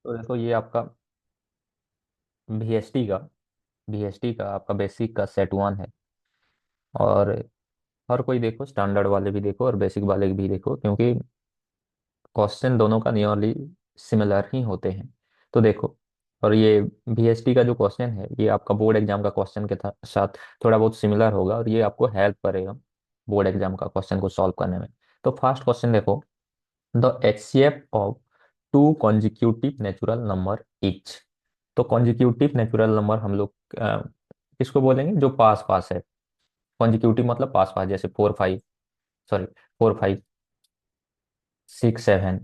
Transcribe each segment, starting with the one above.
तो देखो ये आपका वीएसटी का आपका बेसिक का सेट वन है। और हर कोई देखो, स्टैंडर्ड वाले भी देखो और बेसिक वाले भी देखो, क्योंकि क्वेश्चन दोनों का नियरली सिमिलर ही होते हैं। तो देखो, और ये वीएसटी का जो क्वेश्चन है ये आपका बोर्ड एग्जाम का क्वेश्चन के साथ थोड़ा बहुत सिमिलर होगा, और ये आपको हेल्प करेगा बोर्ड एग्जाम का क्वेश्चन को सॉल्व करने में। तो फर्स्ट क्वेश्चन देखो, the HCF of two consecutive natural number etch. तो कॉन्जिक्यूटिव नेचुरल नंबर हम लोग किसको बोलेंगे, जो पास पास है। कॉन्जिक्यूटिव मतलब पास पास, जैसे 4 5, सॉरी 4 5 6 7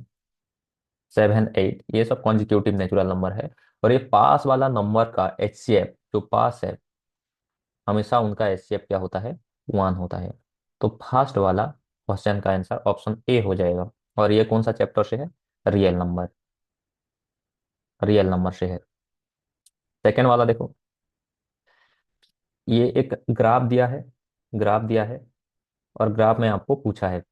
7 8, ये सब कॉन्जिक्यूटिव नेचुरल नंबर है। और ये पास वाला नंबर का एचसीएफ जो पास है, हमेशा उनका एचसीएफ क्या होता है, 1 होता है। तो फर्स्ट वाला क्वेश्चन का आंसर ऑप्शन ए हो जाएगा। और ये कौन सा चैप्टर से है, रियल नंबर, रियल नंबर से है। सेकेंड वाला देखो, ये एक ग्राफ दिया है, ग्राफ दिया है, और ग्राफ में आपको पूछा है।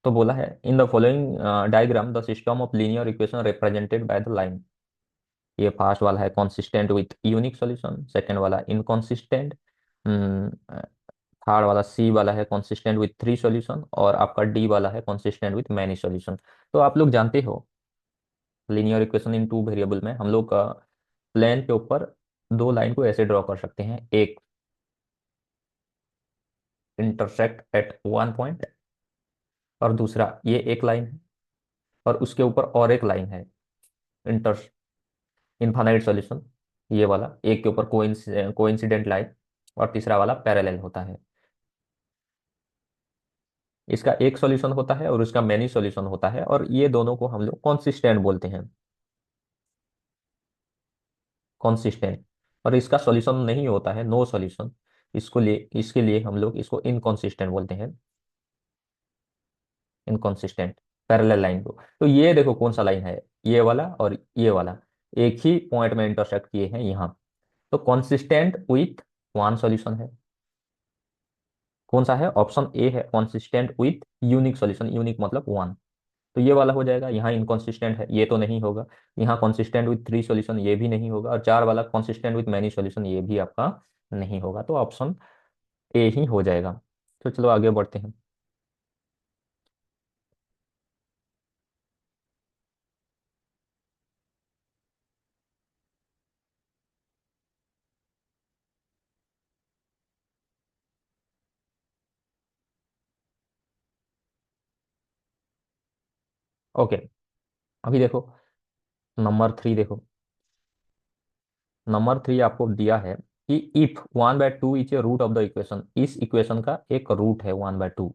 तो बोला है, in the following diagram the system of linear equation represented by the line. ये फर्स्ट वाला है consistent with unique solution, second वाला इनकॉन्सिस्टेंट, थर्ड वाला सी वाला है कॉन्सिस्टेंट विथ 3 सॉल्यूशन, और आपका डी वाला है कॉन्सिस्टेंट विथ मैनी सॉल्यूशन। तो आप लोग जानते हो, linear equation in two variable में हम लोग का प्लेन के ऊपर दो लाइन को ऐसे ड्रॉ कर सकते हैं, एक इंटरसेक्ट एट वन पॉइंट, और दूसरा ये एक लाइन है, और उसके ऊपर और एक लाइन है, इंटर इनफाइनाइट सॉल्यूशन। ये वाला एक के ऊपर कोइंसिडेंट लाइन, और तीसरा वाला पैरेलल होता है। इसका एक सॉल्यूशन होता है और उसका मैनी सॉल्यूशन होता है, और ये दोनों को हम लोग कॉन्सिस्टेंट बोलते हैं, कॉन्सिस्टेंट। और इसका सॉल्यूशन नहीं होता है, नो सॉल्यूशन, इसके लिए हम लोग इसको इनकॉन्सिस्टेंट बोलते हैं, इनकॉन्सिस्टेंट पैरेलल लाइन को। तो ये देखो कौन सा लाइन है, ये वाला और ये वाला एक ही पॉइंट में इंटरसेक्ट किए हैं यहाँ। तो कॉन्सिस्टेंट विथ वन सॉल्यूशन है। कौन सा है, ऑप्शन ए है consistent with unique solution, unique मतलब वन। तो ये वाला हो जाएगा। यहाँ इनकॉन्सिस्टेंट है, ये तो नहीं होगा। यहाँ कॉन्सिस्टेंट विथ 3 सॉल्यूशन, ये भी नहीं होगा। और चार वाला कॉन्सिस्टेंट विथ मैनी सॉल्यूशन, ये भी आपका नहीं होगा। तो ऑप्शन ए ही हो जाएगा। तो चलो आगे बढ़ते हैं। ओके, अभी देखो नंबर 3 देखो। नंबर 3 आपको दिया है कि if 1/2 is a root of the equation, इस इक्वेशन का एक रूट है 1/2,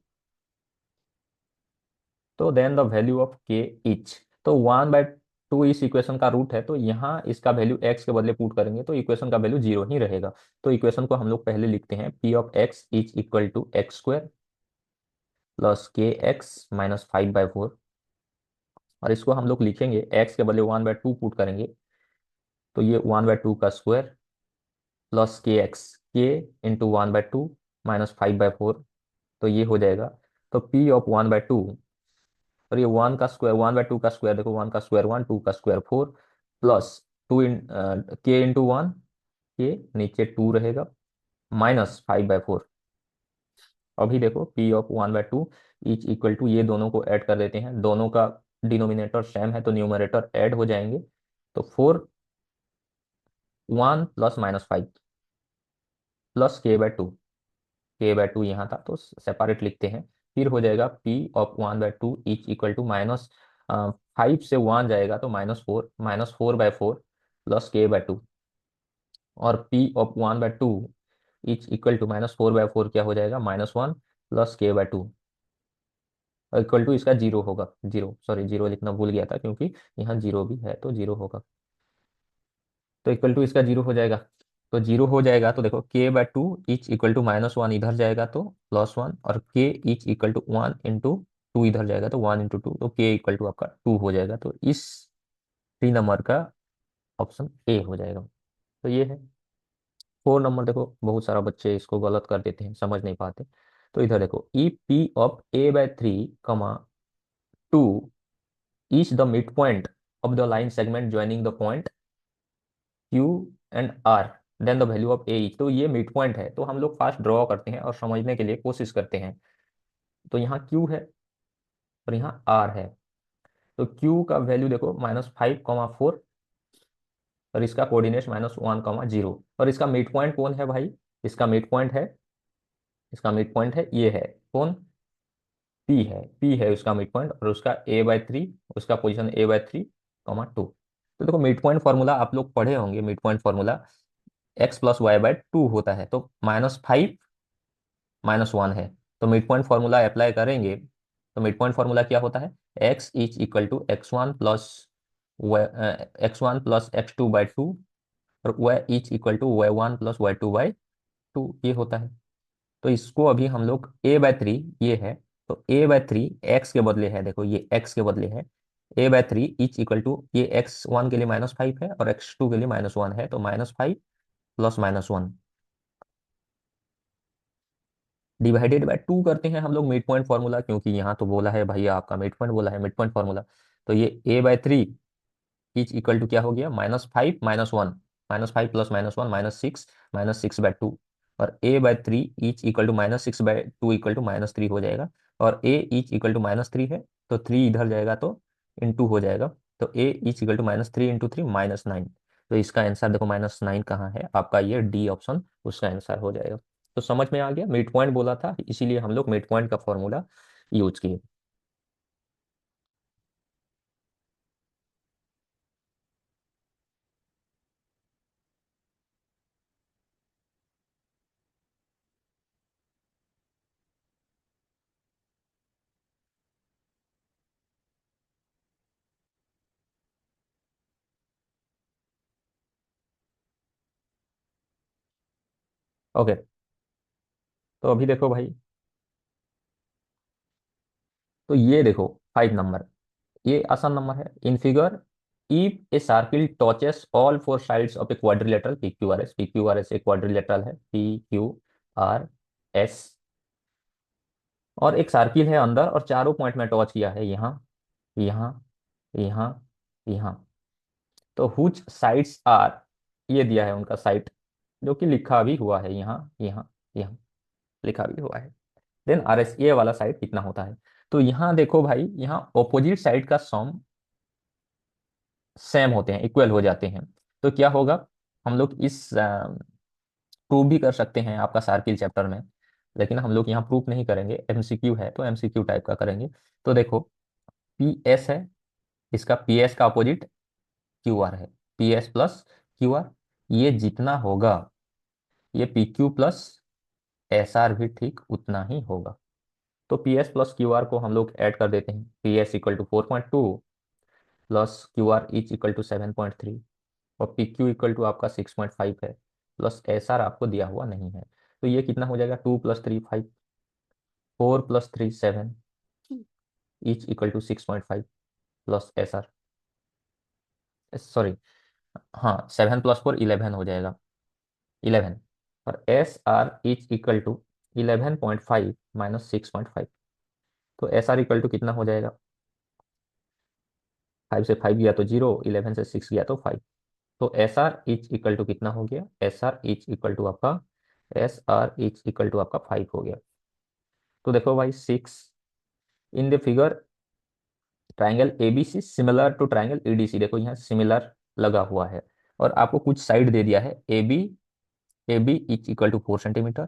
तो then the value of K is. तो 1/2 इस इक्वेशन का रूट है, तो यहाँ इसका वैल्यू एक्स के बदले पुट करेंगे तो इक्वेशन का वैल्यू जीरो ही रहेगा। तो इक्वेशन को हम लोग पहले लिखते हैं, p of x is equal to x square plus k x minus 5/4। और इसको हम लोग लिखेंगे, एक्स के बदले 1/2 पुट करेंगे, तो ये 1/2 का स्क्वायर प्लस के एक्स, के इंटू 1/2 माइनस 5/4, तो ये हो जाएगा। तो पी ऑफ 1/2, और ये 1/2 का स्क्वायर देखो, 1 का स्क्वायर 1, 2 का स्क्वायर 4, प्लस टू इन के इंटू वन, के नीचे 2 रहेगा, माइनस 5/4। अभी देखो p of 1/2 is equal to, ये दोनों को ऐड कर देते हैं, दोनों का डिनोमिनेटर सेम है तो न्यूमरेटर ऐड हो जाएंगे। तो 1 plus minus 5 plus k/2, k/2 यहाँ था तो सेपरेट लिखते हैं। फिर हो जाएगा p of 1/2 is equal to minus 5 से 1 जाएगा तो -4, -4/4 प्लस k/2। और p of 1/2 is equal to -4/4 क्या हो जाएगा, -1 प्लस k/2, और इक्वल टू इसका जीरो होगा, जीरो, सॉरी जीरो लिखना भूल गया था क्योंकि यहाँ जीरो भी है तो जीरो होगा। तो इक्वल टू इसका जीरो हो जाएगा। तो जीरो हो जाएगा तो देखो k/2 इच इक्वल टू -1 इधर जाएगा तो +1, और k is equal to 1 into 2 इधर जाएगा तो 1 इंटू 2, तो k इक्वल टू आपका 2 हो जाएगा। तो इस 3 नंबर का ऑप्शन ए हो जाएगा। तो ये है 4 नंबर। देखो बहुत सारा बच्चे इसको गलत कर देते हैं, समझ नहीं पाते। तो इधर देखो, E P of a/3, 2 is the mid point of the line segment joining the point Q and R then the value of A. तो ये मिड पॉइंट है, तो हम लोग फास्ट ड्रॉ करते हैं और समझने के लिए कोशिश करते हैं। तो यहाँ क्यू है और यहाँ आर है। तो क्यू का वैल्यू देखो -5, 4, और इसका कोऑर्डिनेट -1, 0। और इसका मिड पॉइंट कौन है भाई? इसका मिड पॉइंट है, इसका मिड पॉइंट है, ये है कौन? पी है उसका मिड पॉइंट, और उसका a/3, उसका पोजीशन a/3, 2। तो देखो मिड पॉइंट फॉर्मूला आप लोग पढ़े होंगे, मिड पॉइंट फॉर्मूला x+y/2 होता है। तो -5 -1 है, तो मिड पॉइंट फॉर्मूला अप्लाई करेंगे तो मिड पॉइंट फॉर्मूला क्या होता है? x=x1 + x2/2 और y=y1 + y2/2 ये होता है। तो इसको अभी हम लोग a/3 ये है, तो a/3 x के बदले है, देखो ये x के बदले है, a/3 ये x1 के लिए -5 है और x2 के लिए -1 है, तो -5 + -1 डिवाइडेड बाय 2 करते हैं हम लोग मिड पॉइंट फॉर्मूला, क्योंकि यहाँ तो बोला है भैया आपका मिड पॉइंट बोला है, मिड पॉइंट फॉर्मूला। तो ये a/3 इज इक्वल टू क्या हो गया? -5 - 1, -5 + -1 -6, -6/2। और a/3 is equal to -6/2 equal to -3 हो जाएगा। और a इज इक्वल टू -3 है, तो 3 इधर जाएगा तो इंटू हो जाएगा। तो a इज इक्वल टू -3 × 3 -9। तो इसका आंसर देखो -9 कहाँ है आपका? ये डी ऑप्शन उसका आंसर हो जाएगा। तो समझ में आ गया, मिड पॉइंट बोला था इसीलिए हम लोग मिड पॉइंट का फॉर्मूला यूज किए। ओके, तो अभी देखो भाई, तो ये देखो 5 नंबर, ये आसान नंबर है। In figure, if a circle touches all four sides of a quadrilateral P Q R S एक क्वाड्रिलेटरल है, PQRS, और एक सर्किल है अंदर और चारों पॉइंट में टच किया है, यहाँ, यहाँ, यहाँ, यहाँ। तो हुच साइड्स आर, ये दिया है उनका साइड, जो कि लिखा भी हुआ है यहाँ, यहाँ, यहाँ लिखा भी हुआ है। देन RS ये वाला साइड कितना होता है? तो यहाँ देखो भाई, यहाँ ऑपोजिट साइड का सम सेम होते हैं, इक्वल हो जाते हैं। तो क्या होगा? हम लोग इस प्रूव भी कर सकते हैं आपका सर्किल चैप्टर में, लेकिन हम लोग यहाँ प्रूफ नहीं करेंगे, MCQ है तो MCQ टाइप का करेंगे। तो देखो, PS है, इसका PS का अपोजिट QR है, PS + QR, ये जितना होगा ये PQ + SR भी ठीक उतना ही होगा। तो PS + QR को हम लोग ऐड कर देते हैं। PS = 4.2 प्लस QR = 7.3 और PQ = आपका 6.5 है, प्लस SR आपको दिया हुआ नहीं है। तो ये कितना हो जाएगा? 2 + 3 5, 4 + 3 7, ईच = 6.5 प्लस SR, सॉरी, हाँ 7 + 4 11 हो जाएगा, 11। और SR = 11.5 - 6.5। तो SR = कितना हो जाएगा? 5 से 5 गया तो 0, 11 से 6 गया तो 5। तो SR कितना हो गया? SR आपका 5 हो गया। तो देखो भाई 6 in the figure, triangle ABC similar to triangle EDC, देखो यहाँ सिमिलर लगा हुआ है और आपको कुछ साइड दे दिया है। AB = 4 centimetre,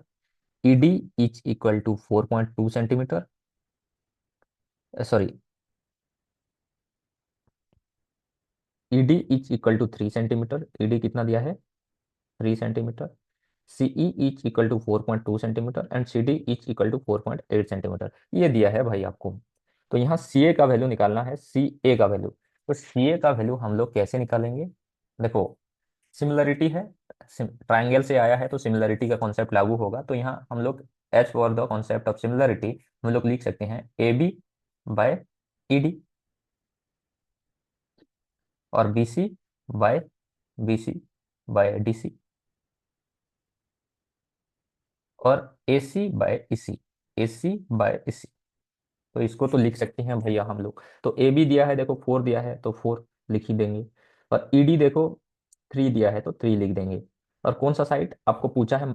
ED = 4.2 centimetre, sorry, ED = 3 centimetre, ED कितना दिया है? 3 centimetre. CE = 4.2 centimetre and CD = 4.8 centimetre, ये दिया है भाई आपको। तो यहाँ CA का वैल्यू निकालना है, CA का वैल्यू। तो CA का वैल्यू हम लोग कैसे निकालेंगे? देखो, सिमिलरिटी है, ट्राइंगल से आया है तो सिमिलरिटी का कॉन्सेप्ट लागू होगा। तो यहाँ हम लोग as for the concept of similarity हम लोग लिख सकते हैं AB/ED और BC/BC/DC और AC/EC, AC/EC। तो इसको तो लिख सकते हैं भैया हम लोग। तो AB दिया है, देखो 4 दिया है तो 4, लिख ही देंगे। और ईडी देखो 3 दिया है तो 3 लिख देंगे। और कौन सा साइड आपको पूछा है,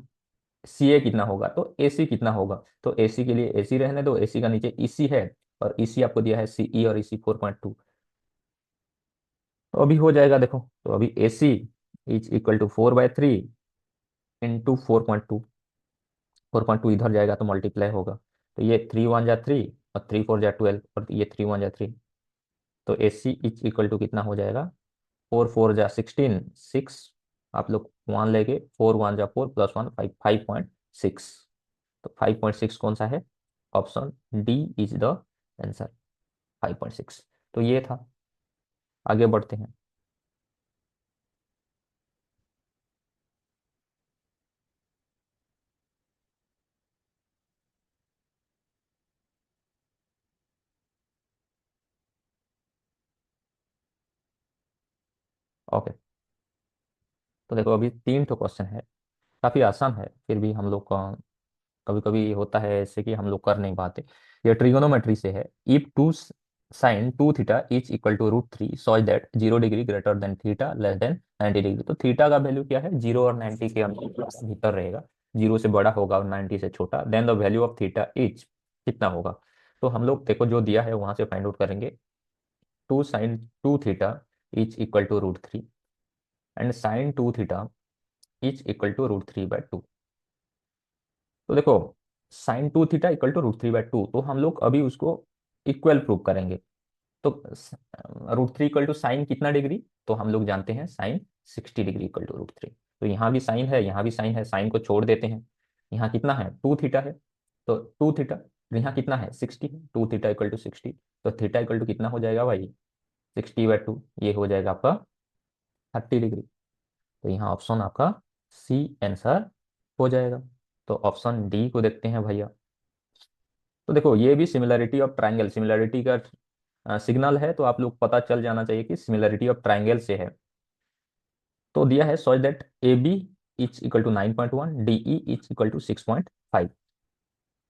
सी ए कितना होगा तो एसी कितना होगा, तो एसी के लिए एसी रहने दो, एसी का नीचे ईसी है, और ईसी आपको दिया है सीई और ईसी 4.2। तो अभी हो जाएगा देखो, तो अभी AC is equal to 4/3 into 4.2। 4.2 इधर जाएगा तो मल्टीप्लाई होगा, तो ये 3 1 जा 3 और 3 4 जा 12 और ये 3 1 जा 3। तो एसी इज इक्वल टू कितना हो जाएगा, 4 4 जा 16, 6। आप लोग 1 लेके 4 1 जा 4 प्लस 1 5, 5.6। तो 5.6 कौन सा है, option D is the answer, 5.6। तो ये था। आगे बढ़ते हैं। ओके, तो देखो अभी 3 क्वेश्चन है, काफी आसान है, फिर भी हम लोग का कभी कभी होता है ऐसे कि हम लोग कर नहीं पाते। ये ट्रिगोनोमेट्री से है। If two sine 2 theta is equal to √3 such that 0 degree greater than theta less than 90 degree. तो थीटा का वैल्यू क्या है, 0 और 90 के भीतर रहेगा, 0 से बड़ा होगा और 90 से छोटा। Then the value of theta is कितना होगा। तो हम लोग देखो जो दिया है वहां से फाइंड आउट करेंगे। 2 sin 2 theta is equal to √3 and sin 2 theta is equal to √3/2। तो देखो sin 2 थीटा इक्वल टू √3/2, तो हम लोग अभी उसको इक्वल प्रूव करेंगे। तो √3 इक्वल टू साइन कितना डिग्री, तो हम लोग जानते हैं साइन 60 डिग्री इक्वल टू √3। तो यहाँ भी साइन है, यहाँ भी साइन है, साइन को छोड़ देते हैं। यहाँ कितना है, 2 थीटा है, तो 2 थीटा, यहाँ कितना है 60 है, 2 थीटा इक्वल टू 60। तो थीटा इक्वल टू कितना हो जाएगा भाई, 60/2, ये हो जाएगा आपका 30 डिग्री। तो यहाँ ऑप्शन आपका सी आंसर हो जाएगा। तो ऑप्शन डी को देखते हैं भैया। तो देखो ये भी सिमिलरिटी ऑफ ट्राइंगल, सिमिलरिटी का सिग्नल है, तो आप लोग पता चल जाना चाहिए कि सिमिलरिटी ऑफ ट्राइंगल से है। तो दिया है such that A B is equal to 9.1, D E is equal to 6.5।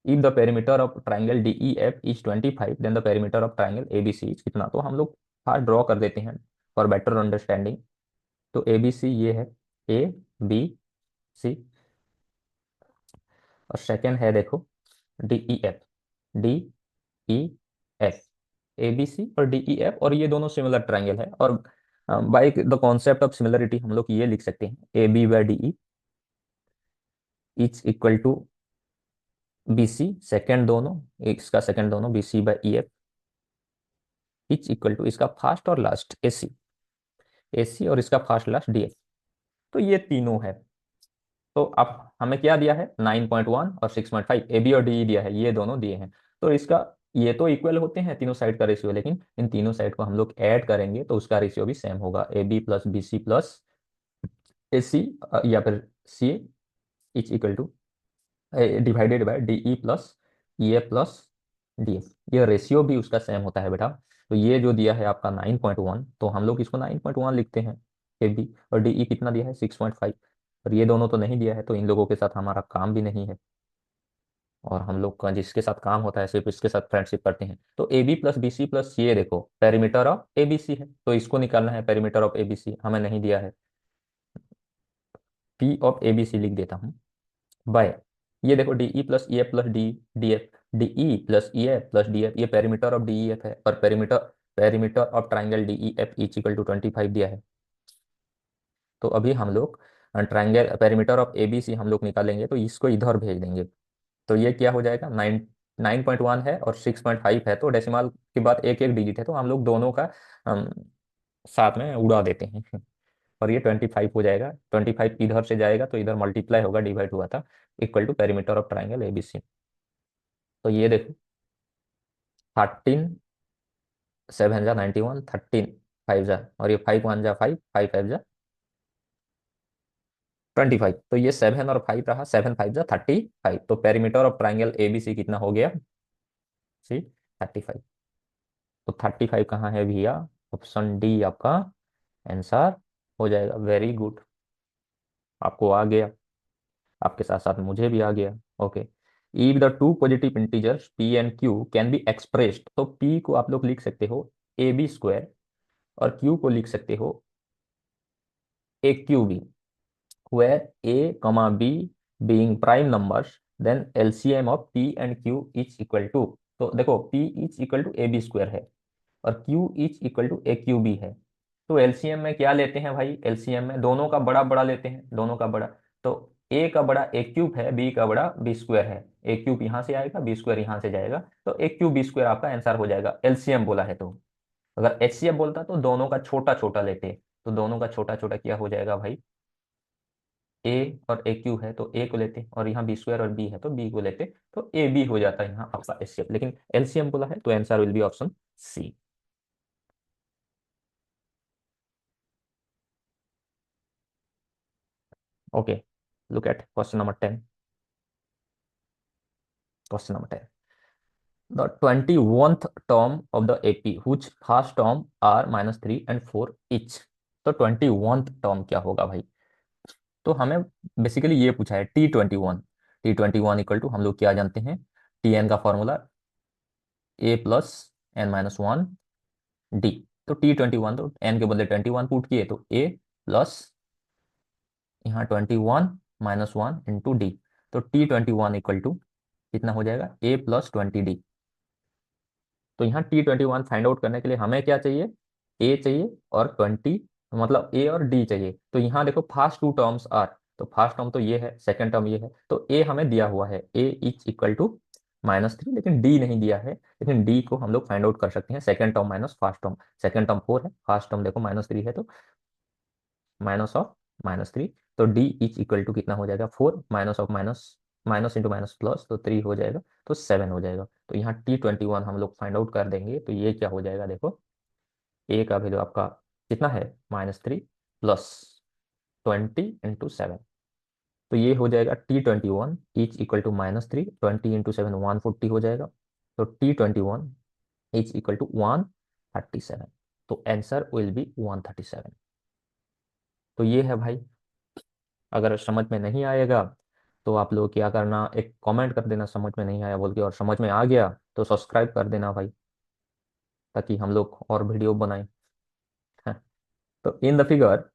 If the perimeter of triangle D E F is 25, then the perimeter of triangle A B C is कितना। तो हम लोग hard draw कर देते हैं for better understanding. तो A B सी ये है, ए बी सी। और सेकेंड है देखो D E F, D E F, A B C और डी ई एफ, और ये दोनों सिमिलर ट्राइंगल है। और by the concept of similarity हम लोग ये लिख सकते हैं, A B by D E is equal to B C, second दोनों, इसका सेकेंड दोनों B C by E F is equal to इसका फर्स्ट और last A C, A C और इसका फर्स्ट लास्ट डी एफ। तो ये तीनों है। तो अब हमें क्या दिया है, 9.1 और 6.5, ए बी और डी ई दिया है, ये दोनों दिए हैं। तो इसका ये तो इक्वल होते हैं तीनों साइड का रेशियो, लेकिन इन तीनों साइड को हम लोग ऐड करेंगे तो उसका रेशियो भी सेम होगा, A B plus B C plus A C, या फिर C is equal to divided by D E plus E A plus D F. ये रेशियो भी उसका सेम होता है बेटा। तो ये जो दिया है आपका 9.1, तो हम लोग इसको 9.1 लिखते हैं ए बी, और डी ई कितना दिया है 6.5, और ये दोनों तो नहीं दिया है, तो इन लोगों के साथ हमारा काम भी नहीं है। और हम लोग का जिसके साथ काम होता है सिर्फ इसके साथ फ्रेंडशिप करते हैं। तो A B plus B C plus ये देखो perimeter of A B C है, तो इसको निकालना है, perimeter of A B C हमें नहीं दिया है, P of A B C लिख देता हूँ बाय, ये देखो D E plus E F plus D D F, D E plus E F plus D F, ये perimeter of D E F है, और perimeter perimeter of triangle D E F is equal to 25 दिया है। तो अभी हम लोग triangle perimeter of A B C हम लोग निकालेंगे, तो इसको इधर भेज देंगे। तो ये क्या हो जाएगा, 9.1 है और 6.5 है, तो डेसिमल के बाद एक एक डिजिट है, तो हम लोग दोनों का अम, साथ में उड़ा देते हैं और ये 25 हो जाएगा। 25 इधर से जाएगा तो इधर मल्टीप्लाई होगा, डिवाइड हुआ था, equal to perimeter of triangle ABC. तो ये देखो 13 7 जा 91, 13 5 जा, और ये 5 1 जा 5, 5 5 जा 25। तो ये 7 और 5 रहा, 7 5 जा 35। तो पेरीमीटर ऑफ ट्राइंगल एबीसी कितना हो गया, सी 35। तो 35 कहाँ है भैया, ऑप्शन डी आपका आंसर हो जाएगा। वेरी गुड, आपको आ गया, आपके साथ साथ मुझे भी आ गया। Okay, if the two positive integers p and q can be expressed, तो p को आप लोग लिख सकते हो ab स्क्वायर और क्यू को लिख सकते हो A Q B, where a comma b being prime numbers, then LCM of p and q is equal to, तो देखो p is equal to ab square है और q is equal to a Q B है। तो LCM में क्या लेते हैं भाई, एलसीएम में दोनों का बड़ा बड़ा लेते हैं, दोनों का बड़ा। तो a का बड़ा ए क्यूब है, b का बड़ा बी स्क्वायर है, ए क्यूब यहाँ से आएगा, बी स्क्वायर यहाँ से जाएगा, तो ए क्यूब बी स्क्वायर आपका आंसर हो जाएगा, एलसीएम बोला है तो। अगर एचसीएफ बोलता तो दोनों का छोटा छोटा लेते, तो दोनों का छोटा छोटा क्या हो जाएगा भाई, ए और ए क्यू है तो ए को लेते, और यहाँ बी स्क्वायर और बी है तो बी को लेते, तो ए बी हो जाता है यहाँ आपका एचसीएफ, लेकिन एलसीएम बोला है तो answer will be option C. Okay, look at question number 10। Question number 10, the 21th term of the AP whose first term are -3 and 4 each। तो 21th टर्म क्या होगा भाई, तो हमें बेसिकली ये पूछा है T21। T21 इक्वल टू हम लोग क्या जानते हैं, टी एन का फॉर्मूला a+n-1 डी। तो T21, तो एन के बदले 21 पुट किए तो a प्लस यहाँ 21-1 × डी। तो T21 इक्वल टू कितना हो जाएगा, a+20 डी। तो यहाँ T21 फाइंड आउट करने के लिए हमें क्या चाहिए, ए चाहिए और 20, मतलब ए और डी चाहिए। तो यहाँ देखो फर्स्ट टू टर्म्स आर, तो फर्स्ट टर्म तो ये है, सेकंड टर्म ये है, तो ए हमें दिया हुआ है, ए इज इक्वल टू -3, लेकिन डी नहीं दिया है, लेकिन डी को हम लोग फाइंड आउट कर सकते हैं, second term minus first term. Second term 4 है, फर्स्ट टर्म देखो -3 है, तो माइनस ऑफ -3, तो डी इज इक्वल टू कितना हो जाएगा, 4 minus of minus, minus into minus plus, तो 3 हो जाएगा, तो 7 हो जाएगा। तो यहाँ T21 हम लोग फाइंड आउट कर देंगे, तो ये क्या हो जाएगा देखो, ए का वैल्यू आपका कितना है, -3 प्लस 20 × 7, तो ये हो जाएगा T21 इज इक्वल टू -3, 20 × 7 140 हो जाएगा, तो T21 इज इक्वल टू 137, तो आंसर विल बी 137। तो ये है भाई, अगर समझ में नहीं आएगा तो आप लोग क्या करना, एक कमेंट कर देना समझ में नहीं आया बोल के, और समझ में आ गया तो सब्सक्राइब कर देना भाई, ताकि हम लोग और वीडियो बनाएं। तो in the figure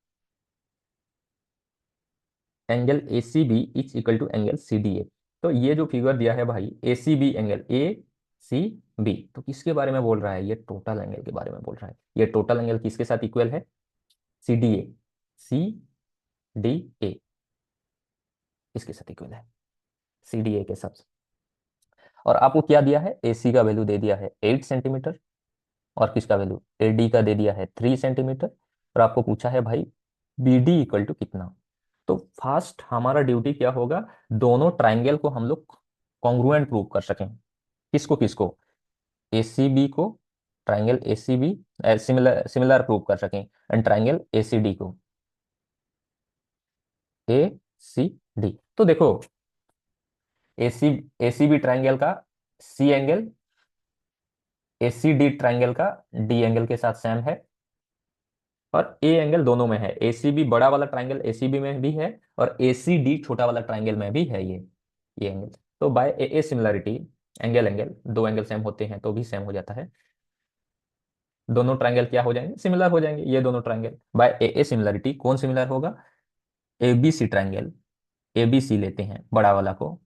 angle A C B is equal to angle C D A. तो ये जो फिगर दिया है भाई, A C B angle, A C B, तो किसके बारे में बोल रहा है, ये टोटल एंगल के बारे में बोल रहा है। ये टोटल एंगल किसके साथ इक्वल है, सी डी ए, सी डी ए इसके साथ इक्वल है, सी डी ए के साथ। और आपको क्या दिया है, ए सी का वैल्यू दे दिया है 8 सेंटीमीटर, और किसका वैल्यू, ए डी का दे दिया है 3 सेंटीमीटर, और आपको पूछा है भाई बी डी इक्वल टू कितना। तो फर्स्ट हमारा ड्यूटी क्या होगा, दोनों ट्राइंगल को हम लोग कॉन्ग्रुएंट प्रूव कर सकें। किसको किसको, ए सी बी को, triangle A C B similar similar prove कर सकें, and triangle A C D को, ए सी डी। तो देखो ए सी बी ट्राइंगल का C angle A C D triangle का डी एंगल के साथ सेम है, और ए एंगल दोनों में है, ए सी बी बड़ा वाला ट्राइंगल ए सी बी में भी है, और ए सी डी छोटा वाला ट्राइंगल में भी है ये एंगल। तो by A A similarity, angle angle दो एंगल सेम होते हैं तो भी सेम हो जाता है, दोनों ट्राइंगल क्या हो जाएंगे, सिमिलर हो जाएंगे, ये दोनों triangle by A A similarity कौन सिमिलर होगा, A B C triangle, A B C लेते हैं बड़ा वाला को,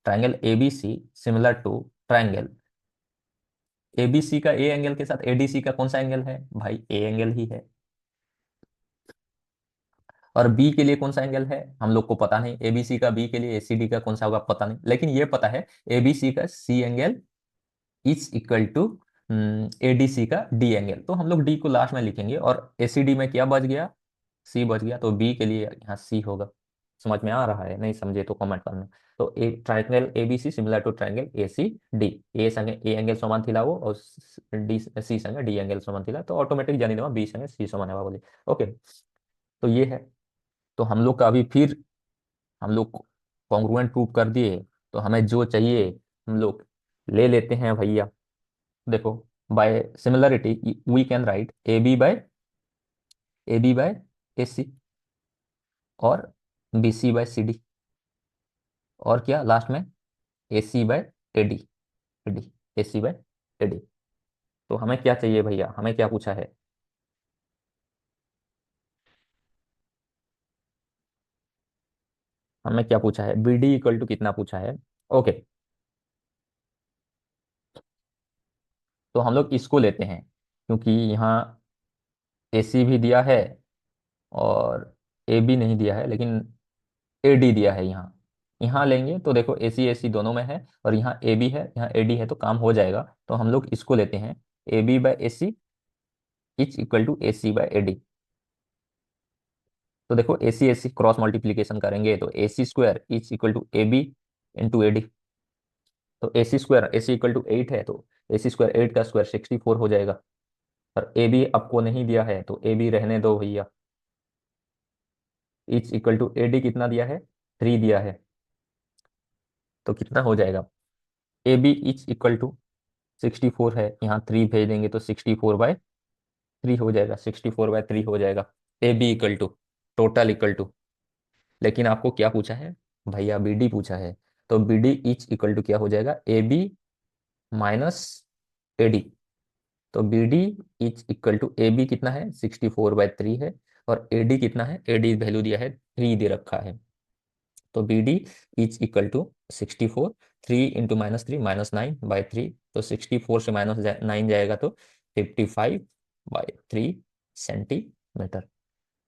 triangle A B C similar to triangle A B C का ए एंगल के साथ ए डी सी का कौन सा एंगल है भाई, ए एंगल ही है। और बी के लिए कौन सा एंगल है हम लोग को पता नहीं, एबीसी का बी के लिए एसीडी का कौन सा होगा पता नहीं, लेकिन ये पता है एबीसी का C angle is equal to ADC का डी एंगल, तो हम लोग डी को लास्ट में लिखेंगे, और एसीडी में क्या बच गया, सी बच गया, तो बी के लिए यहाँ सी होगा। समझ में आ रहा है, नहीं समझे तो कमेंट करना। तो a triangle ABC similar to triangle A C D, A संगे ए एंगल समान थिला वो, और डी सी संगे डी एंगल समान थिला, तो ऑटोमेटिक जानी देवा बी संगे सी समान है बोले। ओके, तो ये है, तो हम लोग का अभी फिर हम लोग कॉन्ग्रुएंट प्रूव कर दिए, तो हमें जो चाहिए हम लोग ले लेते हैं भैया। देखो by similarity we can write A B by A C, और B C by C D, और क्या लास्ट में A C by A D, A D A C by A D. तो हमें क्या चाहिए भैया, हमें क्या पूछा है, हमें क्या पूछा है, बी डी इक्वल टू कितना पूछा है। ओके, तो हम लोग इसको लेते हैं, क्योंकि यहाँ ए सी भी दिया है और ए बी नहीं दिया है, लेकिन ए डी दिया है यहाँ। यहाँ लेंगे तो देखो ए सी दोनों में है, और यहाँ ए बी है, यहाँ ए डी है, तो काम हो जाएगा। तो हम लोग इसको लेते हैं, A B by A C is equal to A C by A D. तो देखो ए सी क्रॉस मल्टीप्लीकेशन करेंगे तो A C square is equal to A B into A D. तो A C square, A C equal to 8 है, तो A C square 8 का square 64 हो जाएगा। और ए बी आपको नहीं दिया है तो ए बी रहने दो भैया। Is equal to A D कितना दिया है, 3 दिया है, तो कितना हो जाएगा, A B is equal to 64 है, यहाँ 3 भेज देंगे तो 64/3 हो जाएगा, 64/3 हो जाएगा। A B equal to, total equal to, लेकिन आपको क्या पूछा है भैया, बी डी पूछा है। तो B D is equal to क्या हो जाएगा, A B minus A D. तो B D is equal to A B कितना है, 64/3 है, और ए डी कितना है, ए डी वैल्यू दिया है 3 दे रखा है। तो B D is equal to 64, 3 into -3 -9/3। तो 64 से -9 जाएगा तो 55/3 सेंटीमीटर।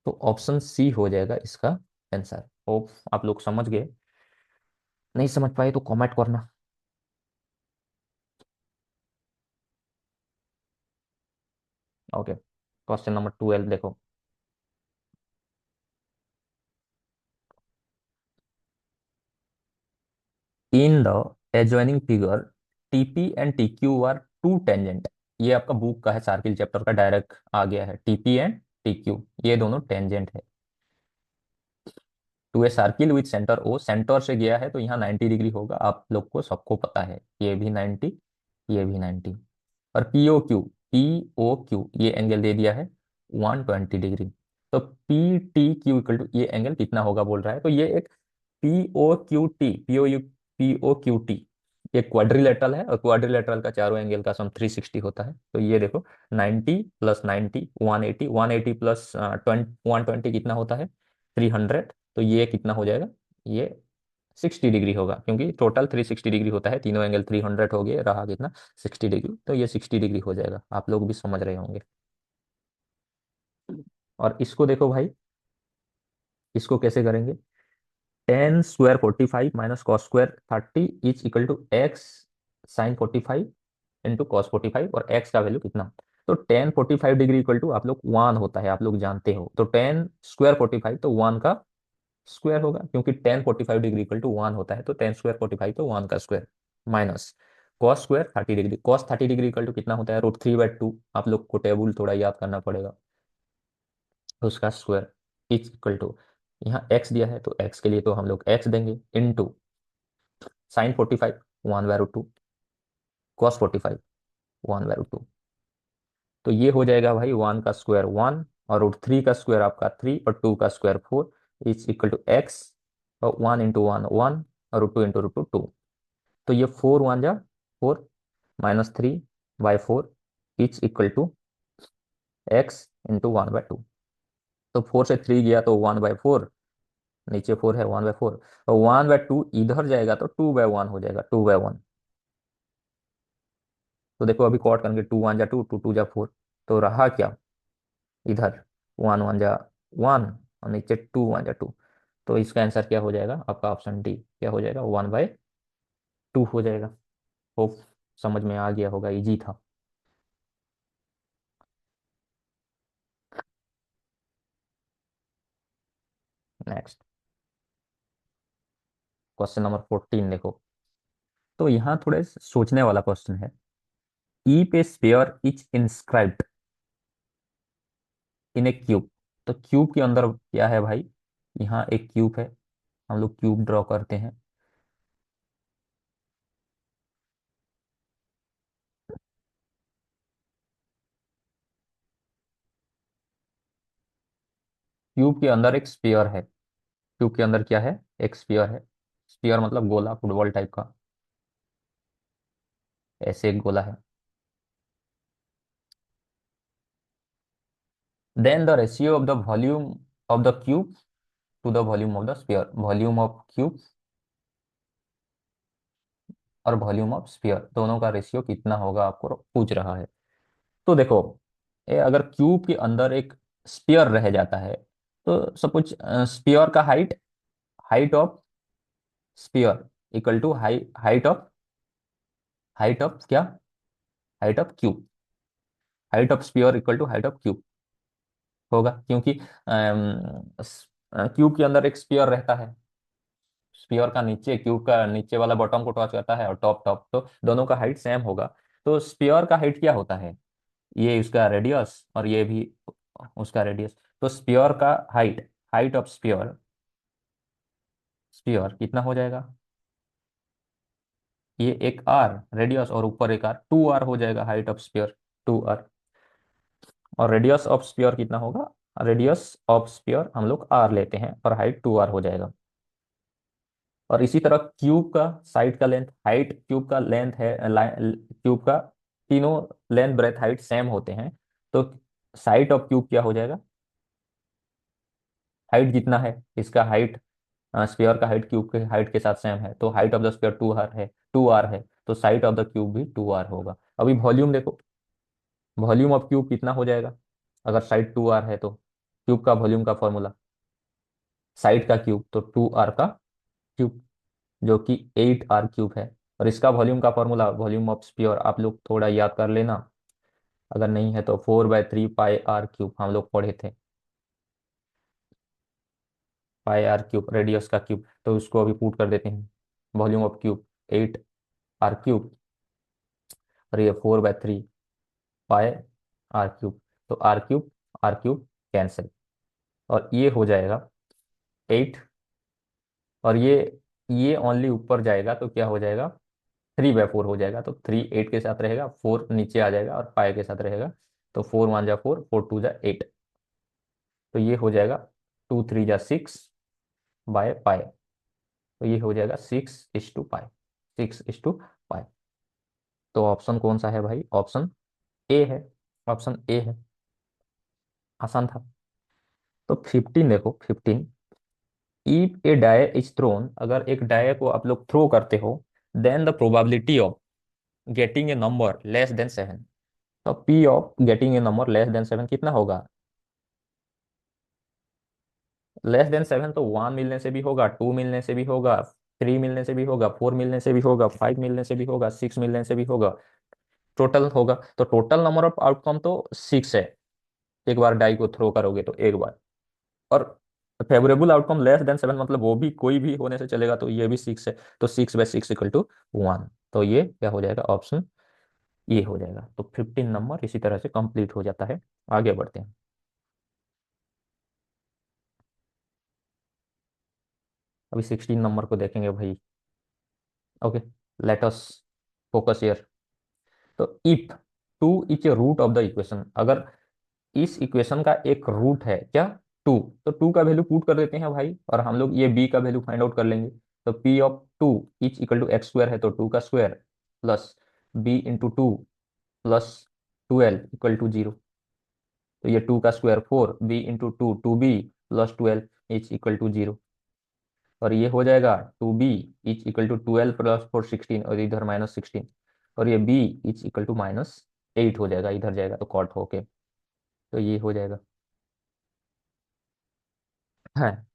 तो ऑप्शन सी हो जाएगा इसका आंसर। होप आप लोग समझ गए, नहीं समझ पाए तो कमेंट करना। ओके, क्वेश्चन नंबर 12 देखो। In the adjoining figure TP and TQ are two tangent. ये आपका बुक का है, सर्किल चैप्टर का, डायरेक्ट आ गया है। टीपी एंड टीक्यू ये दोनों टेंजेंट है to a circle with center O. Center से गया है तो यहाँ 90 डिग्री होगा, आप लोग को सबको पता है। ये भी 90, ये भी 90। और पी ओ क्यू ये एंगल दे दिया है 120 डिग्री। तो P T Q equal to ये एंगल कितना होगा बोल रहा है। तो ये एक पी ओ क्यू टी एक क्वाड्रिलेटरल है, और क्वाड्रिलेटरल का चारों एंगल का सम 360 होता है। तो ये देखो 90 प्लस 90 180, 180 प्लस 120 कितना होता है, 300। तो ये कितना हो जाएगा, ये 60 डिग्री होगा, क्योंकि टोटल 360 डिग्री होता है, तीनों एंगल 300 हो गए, रहा कितना 60 डिग्री। तो ये 60 डिग्री हो जाएगा, आप लोग भी समझ रहे होंगे। और इसको देखो भाई, इसको कैसे करेंगे, tan square 45 minus cos square 30 is equal to x sin 45 into cos 45, और एक्स का वैल्यू कितना। तो टेन 45 डिग्री इक्वल टू आप लोग 1 होता है, आप लोग जानते हो। तो टेन स्क्वायर 45 तो 1 का स्क्वायर होगा, क्योंकि टेन 45 डिग्री इक्वल टू 1 होता है। तो टेन स्क्वायर 45 तो 1 का square, minus cos square 30 degree, cos 30 degree equal to कितना होता है, √3/2। आप लोग को टेबल थोड़ा याद करना पड़ेगा। तो उसका स्क्वायर इज इक्वल टू, यहाँ एक्स दिया है तो एक्स के लिए तो हम लोग एक्स देंगे, इनटू साइन 45 1/√2, कॉस 45 1/√2। तो ये हो जाएगा भाई 1 का स्क्वायर 1, और √3 का स्क्वायर आपका 3, और 2 का square 4 is equal to x, और 1 इंटू 1 1, और √2 इंटू √2 2। तो ये 4 1 जा 4, -3/4 is equal to x into 1/2। तो 4 से 3 गया तो 1/4, नीचे 4 है 1/4, और 1/2 इधर जाएगा तो 2/1 हो जाएगा, 2/1। तो देखो अभी कॉट करेंगे, 2 1 जा 2, 2 2 जा 4, तो रहा क्या इधर, 1 1 जा 1, और नीचे 2 1 जा 2। तो इसका आंसर क्या हो जाएगा आपका, ऑप्शन डी क्या हो जाएगा, 1/2 हो जाएगा। होप समझ में आ गया होगा, इजी था। नेक्स्ट, क्वेश्चन नंबर 14 देखो। तो यहाँ थोड़े सोचने वाला क्वेश्चन है। ई पे spare is inscribed in A cube. तो क्यूब के अंदर क्या है भाई, यहाँ एक क्यूब है, हम लोग क्यूब ड्रॉ करते हैं। क्यूब के अंदर एक स्पेयर है, क्यूब के अंदर क्या है, एक स्पेयर है। स्पेयर मतलब गोला, फुटबॉल टाइप का, ऐसे एक गोला है। Then the ratio of the volume of the cube to the volume of the sphere, volume of cube और वॉल्यूम ऑफ स्फीयर दोनों का रेशियो कितना होगा आपको पूछ रहा है। तो देखो, ये अगर क्यूब के अंदर एक स्फीयर रह जाता है, तो सपोज स्फीयर का height, height of sphere equal to height of क्या, height of cube, height of sphere equal to height of cube होगा, क्योंकि क्यूब के अंदर एक स्फीयर रहता है, स्फीयर का नीचे, क्यूब का नीचे वाला बॉटम को टच करता है और टॉप टॉप, तो दोनों का हाइट सेम होगा। तो स्फीयर का हाइट क्या होता है, ये उसका रेडियस और ये भी उसका रेडियस। तो स्फीयर का height, height of sphere, sphere कितना हो जाएगा, ये एक आर रेडियस और ऊपर एक आर, 2 आर हो जाएगा हाइट ऑफ स्फीयर, 2 आर। और रेडियस ऑफ स्फीयर कितना होगा, रेडियस ऑफ स्फीयर हम लोग आर लेते हैं और हाइट 2 आर हो जाएगा। और इसी तरह क्यूब का साइड का लेंथ, हाइट क्यूब का लेंथ है, क्यूब का तीनों लेंथ ब्रेथ हाइट सेम होते हैं, तो साइड ऑफ क्यूब क्या हो जाएगा, हाइट जितना है इसका हाइट, स्फीयर का हाइट क्यूब के हाइट के साथ सेम है, तो height of the sphere 2 R है, 2 आर है, तो साइड ऑफ द क्यूब भी 2 आर होगा। अभी वॉल्यूम देखो, वॉल्यूम ऑफ क्यूब कितना हो जाएगा, अगर साइड 2 आर है तो क्यूब का वॉल्यूम का फॉर्मूला, साइड का क्यूब तो 2 आर का क्यूब, जो कि 8 आर क्यूब है। और इसका वॉल्यूम का फॉर्मूला, वॉल्यूम ऑफ स्फीयर आप लोग थोड़ा याद कर लेना, अगर नहीं है तो 4/3 पाई आर क्यूब हम लोग पढ़े थे, पाई आर क्यूब रेडियस का क्यूब, तो उसको अभी पुट कर देते हैं, volume of cube 8 R cube, और ये 4/3 पाई आर क्यूब, तो आर क्यूब कैंसिल, और ये हो जाएगा 8, और ये ओनली ऊपर जाएगा तो क्या हो जाएगा, 3/4 हो जाएगा, तो 3 8 के साथ रहेगा, 4 नीचे आ जाएगा और पाई के साथ रहेगा, तो 4 1 जा 4, 4 2 जा 8, तो ये हो जाएगा 2 3 जा 6/पाई, तो ये हो जाएगा 6:पाई, 6:पाई। तो ऑप्शन कौन सा है भाई, ऑप्शन ए है, ऑप्शन ए है, आसान था। तो 15 देखो, 15, if a die is thrown, अगर एक डाय को आप लोग थ्रो करते हो, then the probability of getting a number less than 7, तो P of getting a number less than 7 कितना होगा, लेस देन 7 तो 1 मिलने से भी होगा, 2 मिलने से भी होगा, 3 मिलने से भी होगा, 4 मिलने से भी होगा, 5 मिलने से भी होगा, 6 मिलने से भी होगा, टोटल होगा। तो टोटल नंबर ऑफ आउटकम तो 6 है, एक बार डाई को थ्रो करोगे तो एक बार। और फेवरेबल आउटकम लेस देन 7 मतलब वो भी कोई भी होने से चलेगा, तो ये भी 6 है, तो 6/6 = 1, तो ये क्या हो जाएगा, ऑप्शन ये हो जाएगा। तो 15 नंबर इसी तरह से कंप्लीट हो जाता है। आगे बढ़ते हैं, अभी 16 नंबर को देखेंगे भाई। Okay, let us focus here. तो if two is a root of the equation, अगर इस इक्वेशन का एक रूट है क्या, 2, तो 2 का वैल्यू पुट कर देते हैं भाई, और हम लोग ये b का वैल्यू फाइंड आउट कर लेंगे। तो p(2) is equal to x² है, तो 2 का स्क्वायर प्लस b(2) प्लस 12 = 0, तो ये 2 का स्क्वायर 4, b(2) 2b प्लस 12 = 0, और ये हो जाएगा 2b इज इक्वल टू 12 + 4 16, और इधर -16, और ये b इज इक्वल टू -8 हो जाएगा, इधर जाएगा तो कॉट होके, तो ये हो जाएगा। हाँ,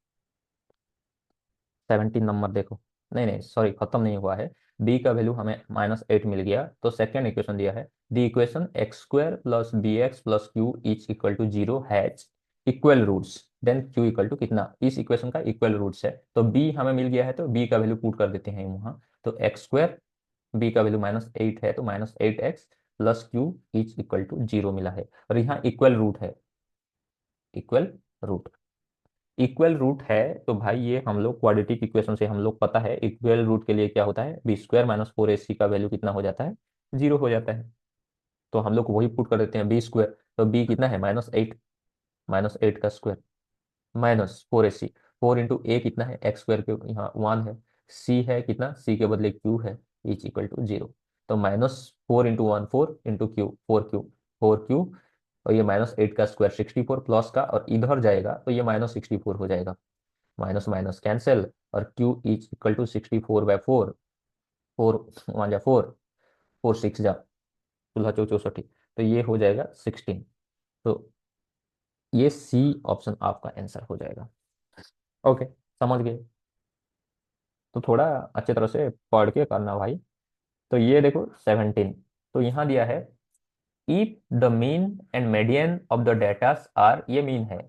17 नंबर देखो, नहीं नहीं सॉरी, खत्म नहीं हुआ है। b का वैल्यू हमें -8 मिल गया, तो सेकेंड इक्वेशन दिया है, the equation x² + bx + q is equal to 0 has equal roots, then q equal to कितना, इस इक्वेशन का इक्वल रूट्स है, तो b हमें मिल गया है, तो b का वैल्यू पुट कर देते हैं वहाँ। तो x², b का वैल्यू -8 है, तो -8x + q is equal to 0 मिला है, और यहाँ इक्वल रूट है, इक्वल रूट, इक्वल रूट है, तो भाई ये हम लोग क्वाड्रेटिक इक्वेशन से हम लोग पता है, इक्वल रूट के लिए क्या होता है, b² - 4ac का वैल्यू कितना हो जाता है, 0 हो जाता है, तो हम लोग वही पुट कर देते हैं b², तो b कितना है -8, -8 का स्क्वायर -4ac, 4 × a कितना है, x² के यहाँ 1 है, c है कितना, c के बदले q है, इज इक्वल टू 0, तो -4 × 1 4 × q 4q, और ये -8 का स्क्वायर 64 प्लस का, और इधर जाएगा तो ये -64 हो जाएगा, माइनस माइनस कैंसिल, और क्यू इज इक्वल टू 64/4, 4 1 जा 4, 4 6 जा 16 चौ 64, तो ये हो जाएगा 16। तो ये सी ऑप्शन आपका आंसर हो जाएगा। ओके, समझ गए? तो थोड़ा अच्छी तरह से पढ़ के करना भाई। तो ये देखो 17, तो यहाँ दिया है if the mean and median of the datas are, ये मीन है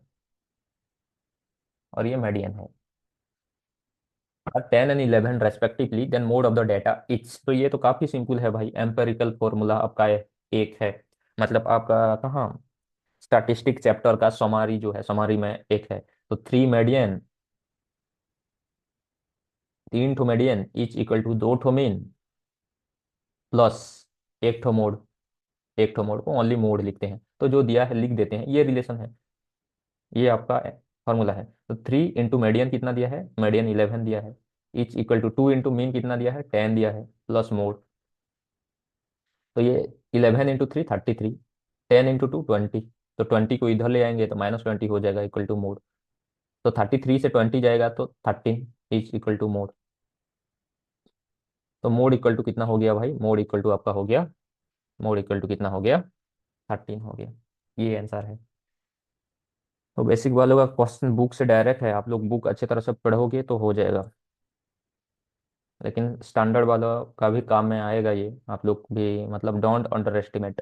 और ये मीडियन है, 10 and 11 respectively, then mode of the data is. तो ये तो काफी सिंपल है भाई, एम्पेरिकल फॉर्मूला आपका एक है, मतलब आपका कहाँ स्टैटिस्टिक चैप्टर का समरी जो है, समरी में एक है। तो 3 मीडियन, 3 ठो मीडियन इच इक्वल टू 2 ठो मीन प्लस 1 ठो मोड। 1 ठो मोड को ओनली मोड लिखते हैं, तो जो दिया है लिख देते हैं, ये रिलेशन है, ये आपका फॉर्मूला है। तो 3 इंटू मीडियन कितना दिया है, मीडियन 11 दिया है, is equal to 2 into mean कितना दिया है, 10 दिया है, प्लस मोड। तो ये 11 इंटू 3 33, 10 इंटू 2 20, तो 20 को इधर ले आएंगे तो -20 हो जाएगा इक्वल टू मोड। तो 33 से 20 जाएगा तो 13 इज इक्वल टू मोड। तो मोड इक्वल टू कितना हो गया भाई, मोड इक्वल टू आपका हो गया, मोड इक्वल टू कितना हो गया, 13 हो गया। ये आंसर है। तो बेसिक वालों का क्वेश्चन बुक से डायरेक्ट है, आप लोग बुक अच्छी तरह से पढ़ोगे तो हो जाएगा, लेकिन स्टैंडर्ड वालों का भी काम में आएगा ये, आप लोग भी मतलब डोंट अंडर एस्टिमेट।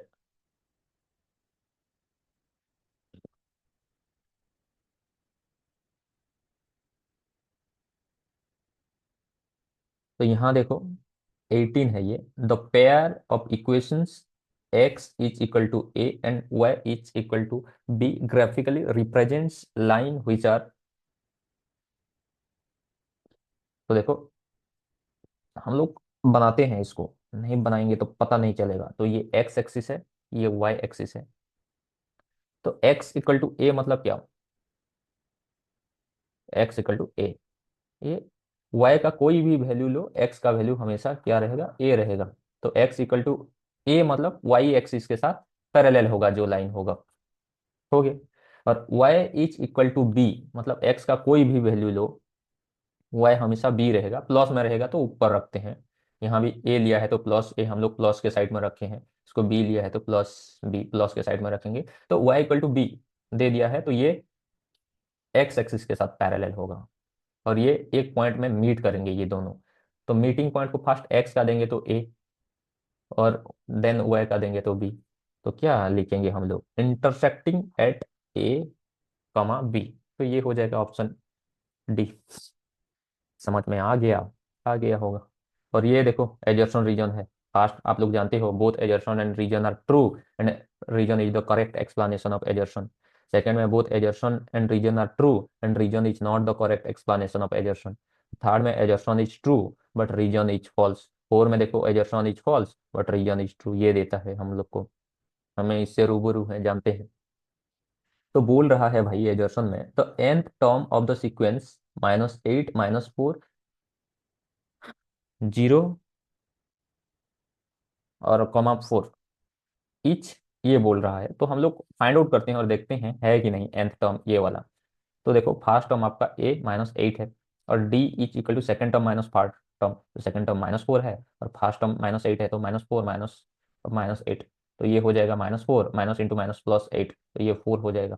तो यहाँ देखो 18 है ये, the pair of equations x is equal to a and y is equal to b graphically represents line which are. तो देखो हम लोग बनाते हैं इसको, नहीं बनाएंगे तो पता नहीं चलेगा। तो ये x एक्सिस है, ये y एक्सिस है। तो x इक्वल टू a मतलब क्या, x इक्वल टू a, ये y का कोई भी वैल्यू लो, x का वैल्यू हमेशा क्या रहेगा, a रहेगा। तो x इक्वल टू a मतलब y एक्सिस के साथ पैरेलल होगा जो लाइन होगा, हो गया। और y is equal to b मतलब x का कोई भी वैल्यू लो, y हमेशा b रहेगा, प्लस में रहेगा तो ऊपर रखते हैं। यहाँ भी a लिया है तो प्लस a हम लोग प्लस के साइड में रखे हैं, इसको b लिया है तो प्लस b प्लस के साइड में रखेंगे। तो y इक्वल टू b दे दिया है, तो ये x एक्सिस के साथ पैरेलल होगा, और ये एक पॉइंट में मीट करेंगे ये दोनों। तो मीटिंग पॉइंट को फर्स्ट x का देंगे तो a, और देन y का देंगे तो b। तो क्या लिखेंगे हम लोग, इंटरसेक्टिंग एट a कमा b। तो ये हो जाएगा ऑप्शन डी। समझ में आ गया होगा। और ये देखो एजर्सन रीजन है, फास्ट आप लोग जानते हो both assertion and reason are true and reason is the correct explanation of assertion. Second में both assertion and reason are true and reason is not the correct explanation of assertion. Third में assertion is true but reason is false. Four में देखो assertion is false but reason is true, ये देता है हम लोग को, हमें इससे रूबरू है, जानते हैं। तो बोल रहा है भाई एजर्सन में the nth term of the sequence -8 -4 0 और कॉमा 4 इच, ये बोल रहा है। तो हम लोग फाइंड आउट करते हैं और देखते हैं है कि नहीं nth टर्म ये वाला। तो देखो फर्स्ट टर्म आपका a -8 है, और d is equal to second term minus first term, तो सेकंड टर्म -4 है, और फर्स्ट टर्म -8 है, तो -4 -8, तो ये हो जाएगा -4 माइनस इंटू माइनस प्लस 8, तो ये 4 हो जाएगा।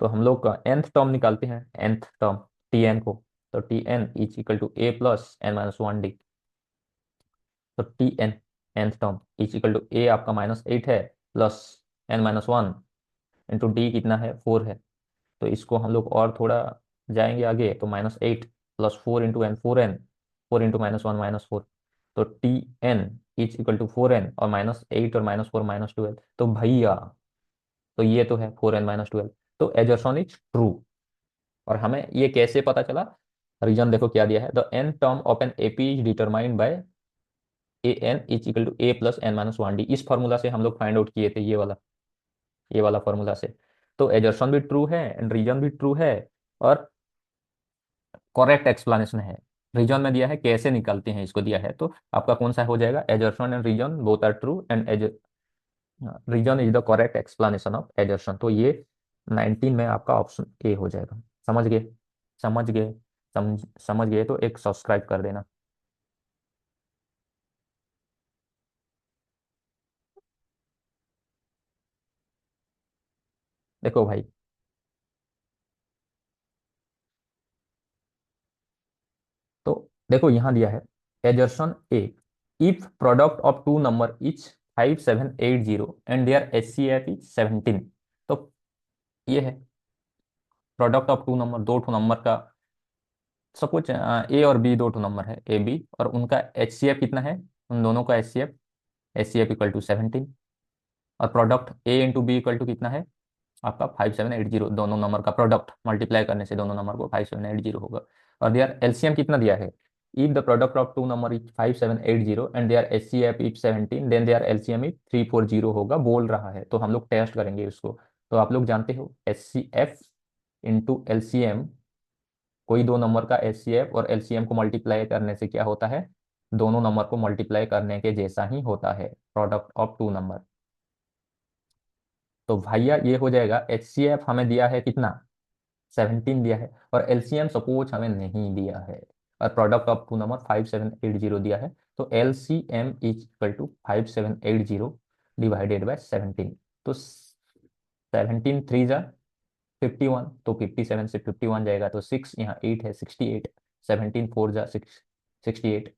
तो हम लोग का nth टर्म निकालते हैं, nth टर्म tn को। तो tn is equal to a plus n-1d। तो tn nth term is equal to a आपका -8 है प्लस n-1 इंटू डी कितना है, 4 है। तो इसको हम लोग और थोड़ा जाएंगे आगे, तो -8 plus 4 into N, 4n, 4 into -1 -4। तो tn is equal to 4n और -8 और -4 -12। तो भैया तो ये तो है 4n-12, तो एजर्सन इज ट्रू। और हमें ये कैसे पता चला, रीजन देखो क्या दिया है, the n term of an AP is determined by A N is equal to a plus n-1d। इस फॉर्मूला से हम लोग फाइंड आउट किए थे, ये वाला फॉर्मूला से। तो एजर्सन भी ट्रू है एंड रीजन भी ट्रू है, और करेक्ट एक्सप्लेनेशन है। रीजन में दिया है कैसे निकालते हैं इसको दिया है, तो आपका कौन सा हो जाएगा, assertion and reason both are true and reason is the correct explanation of assertion. तो ये 19 में आपका ऑप्शन ए हो जाएगा। समझ गए? समझ गए? समझ गए तो एक सब्सक्राइब कर देना। देखो भाई, तो देखो यहाँ दिया है assertion A, if product of two number is 5780 and their HCF is 17। तो ये है प्रोडक्ट ऑफ टू नंबर, दो टू नंबर का, सब कुछ ए और बी, दो टू नंबर है ए बी, और उनका एचसीएफ कितना है, उन दोनों का एचसीएफ, एचसीएफ इक्वल टू 17। और product A into B equal to कितना है आपका 5780, दोनों नंबर का प्रोडक्ट मल्टीप्लाई करने से दोनों नंबर को 5780 होगा। और देयर एलसीएम कितना दिया है, if the product of two number is 5780 and their HCF is 17 then their LCM is 340 होगा, बोल रहा है। तो हम लोग टेस्ट करेंगे उसको। तो आप लोग जानते हो एचसीएफ इंटू एलसीएम, कोई दो नंबर का एचसीएफ और एलसीएम को मल्टीप्लाई करने से क्या होता है, दोनों नंबर को मल्टीप्लाई करने के जैसा ही होता है, प्रोडक्ट ऑफ टू नंबर। तो भैया ये हो जाएगा, एचसीएफ हमें दिया है कितना, 17 दिया है, और एलसीएम सपोज हमें नहीं दिया है, और प्रोडक्ट ऑफ टू नंबर 5780 दिया है। तो LCM is equal to 5780 divided by 17। तो 17 थ्री जा 51, तो 57 से 51 जाएगा तो 6, यहाँ 8 है 68, 17 फोर जा 68,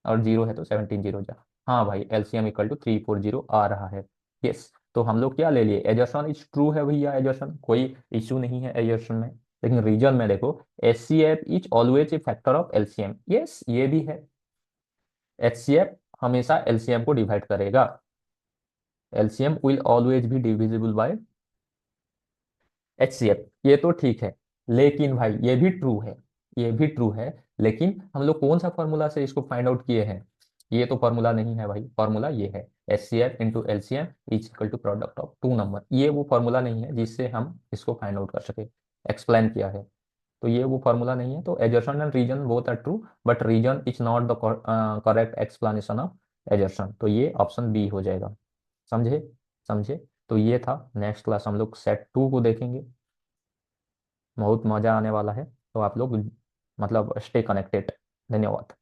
और जीरो है तो 17 जीरो जा। हाँ भाई, एलसीएम इक्वल टू 340 आ रहा है। यस, तो हम लोग क्या ले लिए, एजर्शन इज ट्रू है भैया, एजर्शन कोई इशू नहीं है एजर्शन में। लेकिन रीजन में देखो, HCF is always a factor of LCM, yes ये भी है, एचसीएफ हमेशा एलसीएम को डिवाइड करेगा, LCM will always be divisible by HCF, ये तो ठीक है। लेकिन भाई ये भी ट्रू है, ये भी ट्रू है, लेकिन हम लोग कौन सा फॉर्मूला से इसको फाइंड आउट किए हैं, ये तो फॉर्मूला नहीं है भाई, फॉर्मूला ये है H C F into L C M is equal to product of two number, ये वो फॉर्मूला नहीं है जिससे हम इसको फाइंड आउट कर सके, एक्सप्लेन किया है। तो ये वो फॉर्मूला नहीं है। तो assertion and reason both are true, but reason is not the correct explanation of assertion, तो ये ऑप्शन बी हो जाएगा। समझे? समझे? तो ये था, नेक्स्ट क्लास हम लोग सेट टू को देखेंगे, बहुत मजा आने वाला है। तो आप लोग मतलब स्टे कनेक्टेड। धन्यवाद।